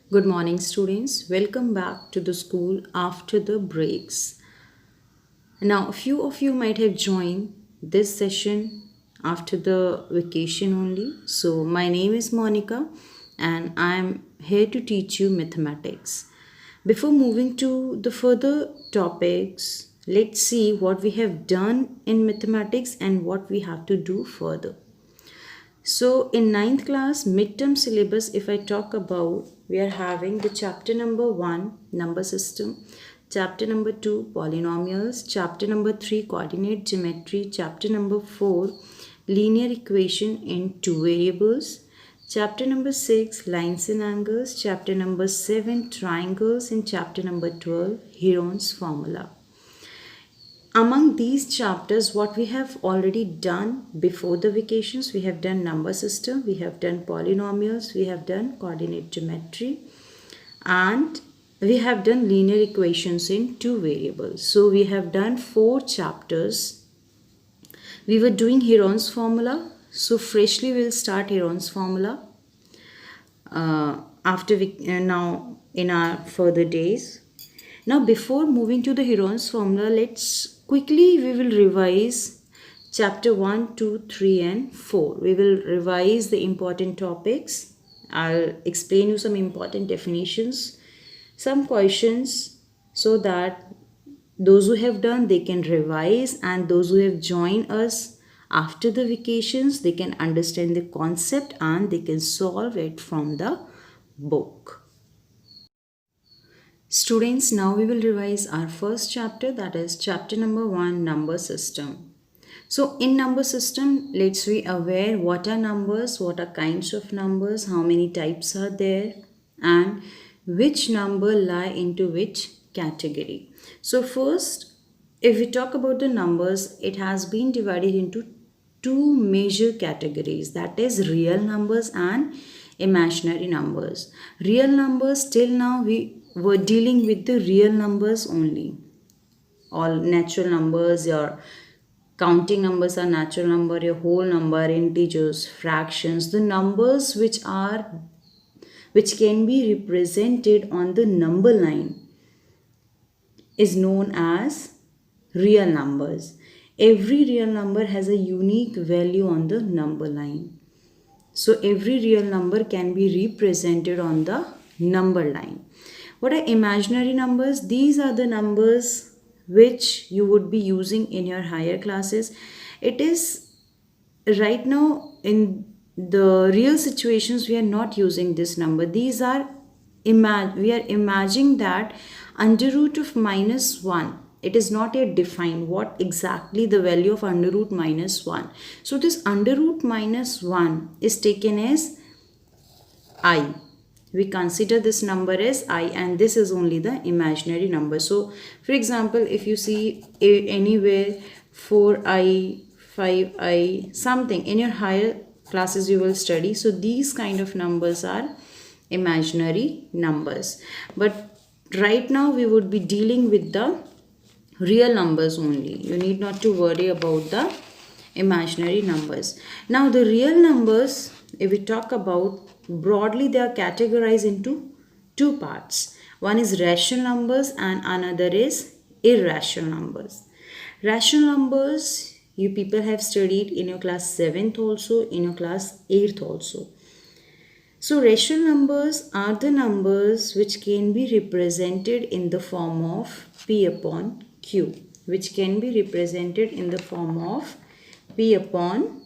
Good morning, students. Welcome back to the school after the breaks. Now, a few of you might have joined this session after the vacation only. So, my name is Monica and I am here to teach you mathematics. Before moving to the further topics, let's see what we have done in mathematics and what we have to do further. So in ninth class midterm syllabus, if I talk about, we are having the chapter number 1, number system, chapter number 2, polynomials, chapter number 3, coordinate geometry, chapter number 4, linear equation in two variables, chapter number 6, lines and angles, chapter number 7, triangles, and chapter number 12, Heron's formula. Among these chapters, what we have already done before the vacations, we have done number system, we have done polynomials, we have done coordinate geometry, and we have done linear equations in two variables. So we have done 4 chapters. We were doing Heron's formula. So freshly we'll start Heron's formula after we now in our further days. Now before moving to the Heron's formula, let's quickly we will revise chapter 1, 2, 3 and 4. We will revise the important topics. I'll explain you some important definitions, some questions, so that those who have done they can revise, and those who have joined us after the vacations they can understand the concept and they can solve it from the book. Students, now we will revise our first chapter, that is chapter number 1, number system. So in number system, let's be aware what are numbers, what are kinds of numbers, how many types are there, and which number lie into which category. So first, if we talk about the numbers, it has been divided into two major categories, that is real numbers and imaginary numbers. Real numbers, till now we were dealing with the real numbers only. All natural numbers, your counting numbers are natural number, your whole number, integers, fractions, the numbers which can be represented on the number line is known as real numbers. Every real number has a unique value on the number line. So every real number can be represented on the number line. What are imaginary numbers? These are the numbers which you would be using in your higher classes. It is right now in the real situations we are not using this number. These are we are imagining that under root of minus 1, it is not yet defined what exactly the value of under root minus 1. So this under root minus 1 is taken as I. We consider this number as I, and this is only the imaginary number. So for example, if you see anywhere 4i, 5i, something in your higher classes you will study, so these kind of numbers are imaginary numbers. But right now we would be dealing with the real numbers only. You need not to worry about the imaginary numbers. Now the real numbers, if we talk about, broadly they are categorized into two parts. One is rational numbers and another is irrational numbers. Rational numbers you people have studied in your class 7th also, in your class 8th also. So rational numbers are the numbers which can be represented in the form of P upon Q, which can be represented in the form of P upon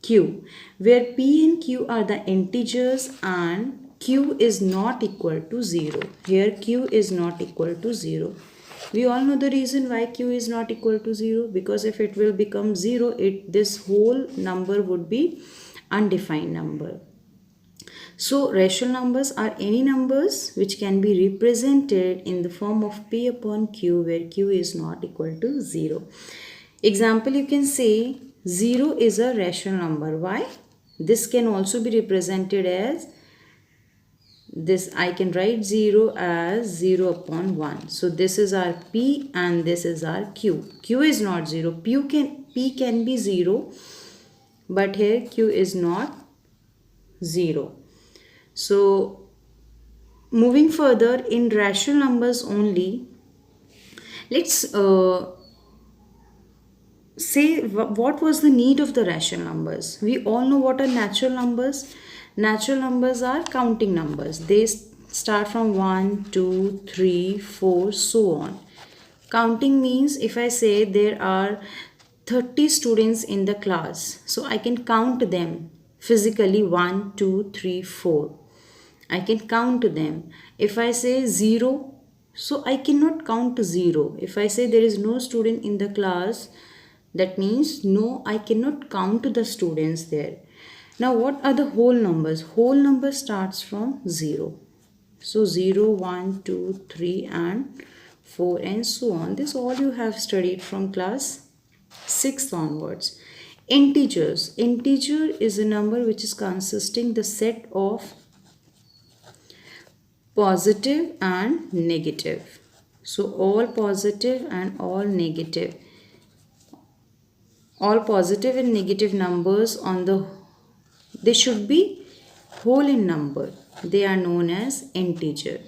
Q, where P and Q are the integers and Q is not equal to 0. Here Q is not equal to 0. We all know the reason why Q is not equal to 0, because if it will become 0, this whole number would be undefined number. So rational numbers are any numbers which can be represented in the form of P upon Q, where Q is not equal to 0. Example, you can say 0 is a rational number. Why? This can also be represented as this. I can write 0 as 0 upon 1. So this is our P and this is our Q. Q is not 0. P can be 0, but here Q is not 0. So moving further in rational numbers only, let's say what was the need of the rational numbers. We all know what are natural numbers. Natural numbers are counting numbers. They start from 1, 2, 3, 4, so on. Counting means if I say there are 30 students in the class, so I can count them physically 1, 2, 3, 4. I can count them. If I say 0, so I cannot count 0. If I say there is no student in the class, that means no, I cannot count the students there. Now what are the whole numbers? Whole number starts from 0. So 0, 1, 2, 3 and 4 and so on. This all you have studied from class 6 onwards. Integers. Integer is a number which is consisting the set of positive and negative. So all positive and all negative. All positive and negative numbers they should be whole in number. They are known as integer.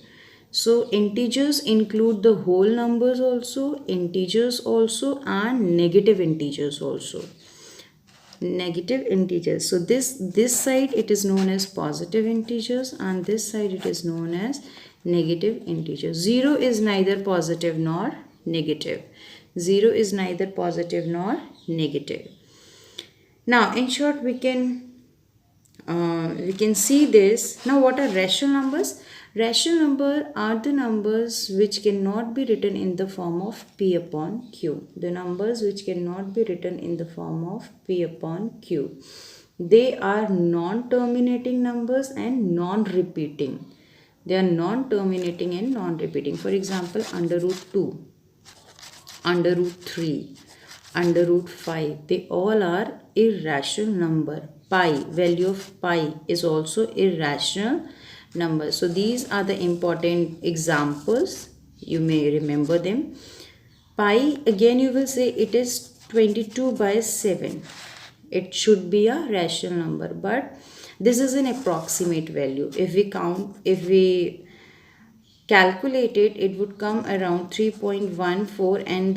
So integers include the whole numbers also, integers also and negative integers also. Negative integers. So this side it is known as positive integers and this side it is known as negative integers. 0 is neither positive nor negative. 0 is neither positive nor negative. Now in short we can see this. Now what are rational numbers? Rational numbers are the numbers which cannot be written in the form of P upon Q. The numbers which cannot be written in the form of P upon Q. They are non-terminating numbers and non-repeating. They are non-terminating and non-repeating. For example, under root 2, under root 3, under root 5. They all are irrational number. Pi, value of pi is also irrational number. So these are the important examples. You may remember them. Pi, again you will say it is 22 by 7. It should be a rational number, but this is an approximate value. If we calculate it, it would come around 3.14 and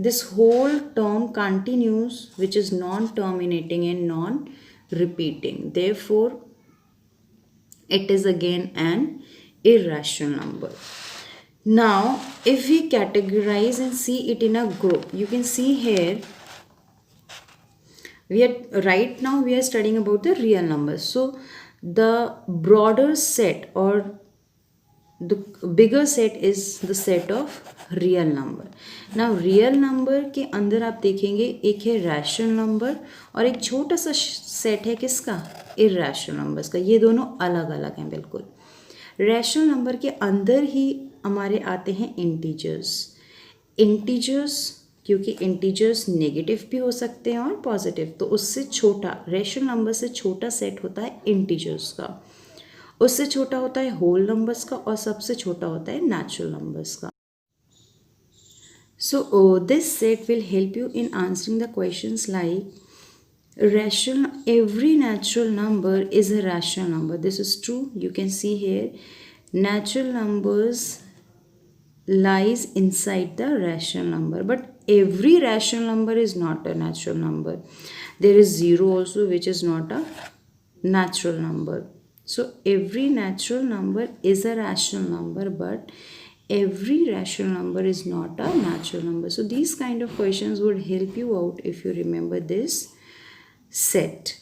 this whole term continues, which is non-terminating and non-repeating. Therefore, it is again an irrational number. Now, if we categorize and see it in a group, you can see here, right now we are studying about the real numbers. So, the broader set or the bigger set is the set of real number. Now real number के अंदर आप देखेंगे एक है rational number और एक छोटा सा सेट है किसका, irrational numbers का. ये दोनों अलग अलग हैं बिल्कुल. rational number के अंदर ही हमारे आते हैं integers. integers क्योंकि integers नेगेटिव भी हो सकते हैं और पॉजिटिव, तो उससे छोटा rational number से छोटा सेट होता है integers का. उससे छोटा होता है होल नंबर्स का और सबसे छोटा होता है नेचुरल नंबर्स का. So this set will help you in answering the questions like rational, every natural number is a rational number. This is true. You can see here natural numbers lies inside the rational number, but every rational number is not a natural number. There is 0 also which is not a natural number. So every natural number is a rational number, but every rational number is not a natural number. So these kind of questions would help you out if you remember this set.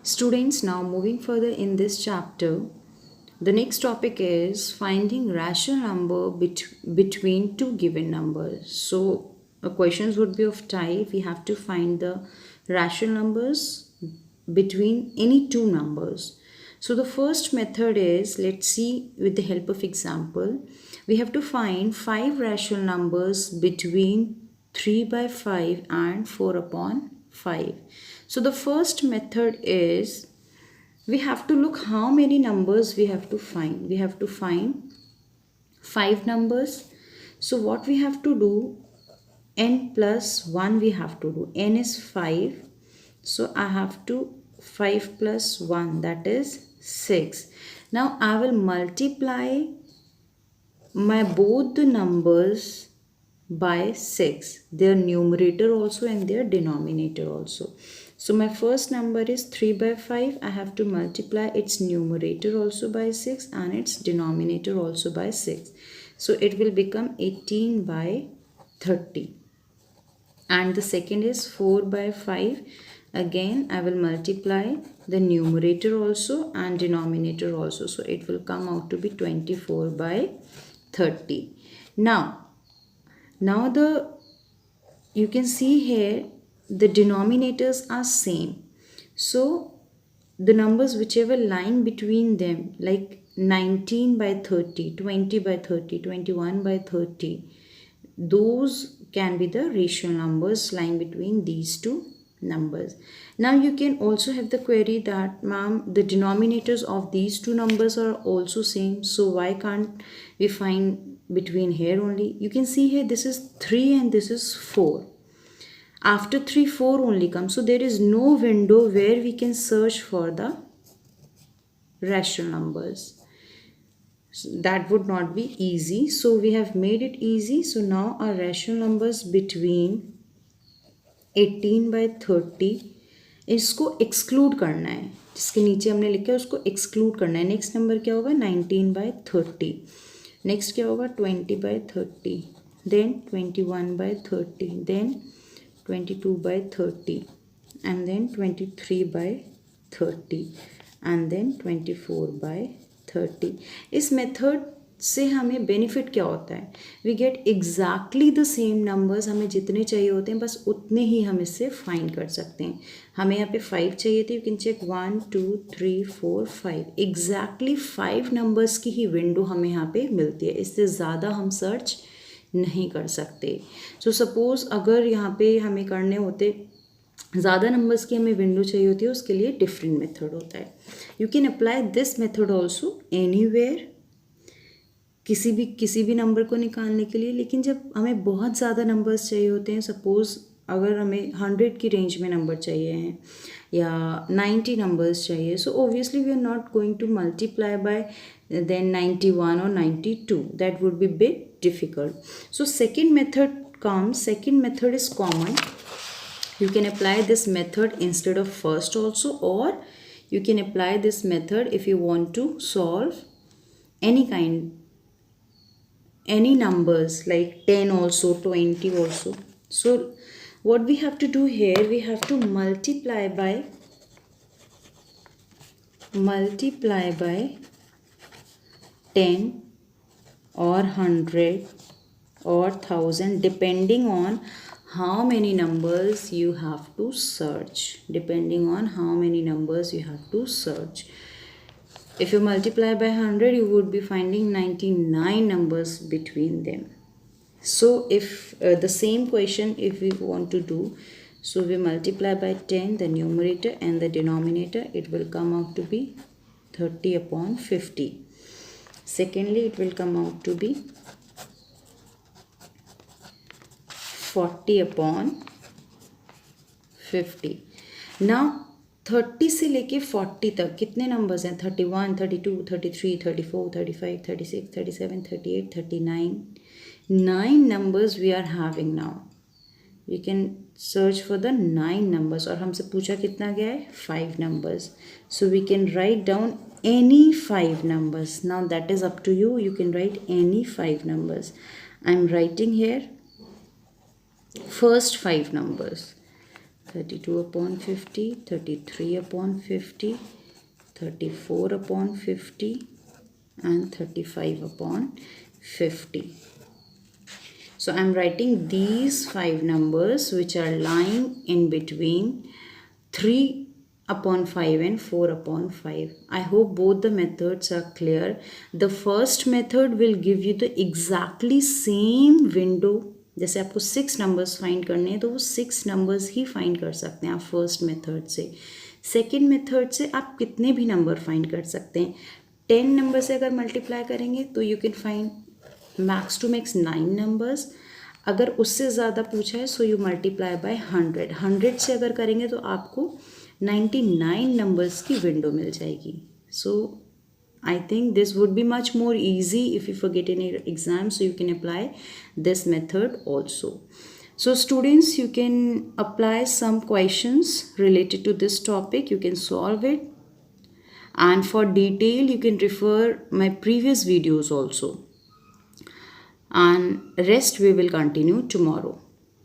Students, now moving further in this chapter, the next topic is finding rational number between two given numbers. So questions would be of type, we have to find the rational numbers between any two numbers. So the first method is, let's see with the help of example, we have to find 5 rational numbers between 3 by 5 and 4 upon 5. So the first method is, we have to look how many numbers we have to find. We have to find 5 numbers. So what we have to do, n plus 1 we have to do. N is 5. So I have to 5 plus 1, that is 6. Now I will multiply my both the numbers by 6, their numerator also and their denominator also. So my first number is 3 by 5. I have to multiply its numerator also by 6 and its denominator also by 6. So it will become 18 by 30. And the second is 4 by 5. Again I will multiply the numerator also and denominator also. So it will come out to be 24 by 30. Now you can see here the denominators are same. So the numbers whichever lying between them, like 19 by 30, 20 by 30, 21 by 30, those can be the rational numbers lying between these two numbers. Now you can also have the query that, ma'am, the denominators of these two numbers are also same, so why can't we find between here only? You can see here this is 3 and this is 4. After 3, 4 only comes, so there is no window where we can search for the rational numbers. So that would not be easy, so we have made it easy. So now our rational numbers between 18 by 30, इसको exclude करना है, जिसके नीचे हमने लिखा है उसको exclude करना है. नेक्स्ट नंबर क्या होगा? 19 by 30. नेक्स्ट क्या होगा? 20 by 30. Then 21 by 30. Then 22 by 30. and then 23 by 30. and then 24 by 30. इस मेथड से हमें बेनिफिट क्या होता है? We get exactly the same numbers. हमें जितने चाहिए होते हैं बस उतने ही हम इससे फाइंड कर सकते हैं. हमें यहाँ पे 5 चाहिए थे. You can check 1 2 3 4 5. Exactly 5 numbers की ही विंडो हमें यहाँ पे मिलती है. इससे ज़्यादा हम सर्च नहीं कर सकते. सो सपोज़ अगर यहाँ पे हमें करने होते, ज़्यादा नंबर्स की हमें विंडो चाहिए होती है, उसके लिए डिफरेंट मेथड होता है. You can apply this method also anywhere, किसी भी नंबर को निकालने के लिए. लेकिन जब हमें बहुत ज़्यादा नंबर्स चाहिए होते हैं, सपोज़ अगर हमें 100 की रेंज में नंबर चाहिए हैं या 90 नंबर्स चाहिए, so obviously we are not going to multiply by then 91 और 92. That would be bit difficult. So second method comes. Second method is common. You can apply this method instead of first also, or you can apply this method if you want to solve any numbers like 10 also, 20 also. So what we have to do here, we have to multiply by 10 or 100 or 1000, depending on how many numbers you have to search. If you multiply by 100, you would be finding 99 numbers between them. So if the same question if we want to do, so we multiply by 10 the numerator and the denominator, it will come out to be 30 upon 50. Secondly, it will come out to be 40 upon 50. Now 30 से लेके 40 तक कितने numbers हैं? 31, 32, 33, 34, 35, 36, 37, 38, 39. 9 numbers we are having now. We can search for the 9 numbers. और हमसे पूछा कितना गया है? 5 numbers. So we can write down any 5 numbers. Now that is up to you. You can write any 5 numbers. I am writing here first 5 numbers. 32 upon 50, 33 upon 50, 34 upon 50 and 35 upon 50. So I am writing these 5 numbers which are lying in between 3 upon 5 and 4 upon 5. I hope both the methods are clear. The first method will give you the exactly same window. जैसे आपको 6 numbers find करने हैं तो वो 6 numbers ही find कर सकते हैं आप फर्स्ट मेथड से. सेकंड मेथड से आप कितने भी नंबर फाइंड कर सकते हैं. 10 नंबर से अगर मल्टीप्लाई करेंगे तो you can find max to max 9 numbers. अगर उससे ज़्यादा पूछा है सो यू मल्टीप्लाई बाय 100 से अगर करेंगे तो आपको 99 नंबर्स की विंडो मिल जाएगी. So I think this would be much more easy if you forget any exam, so you can apply this method also. So students, you can apply some questions related to this topic, you can solve it, and for detail you can refer my previous videos also, and rest we will continue tomorrow.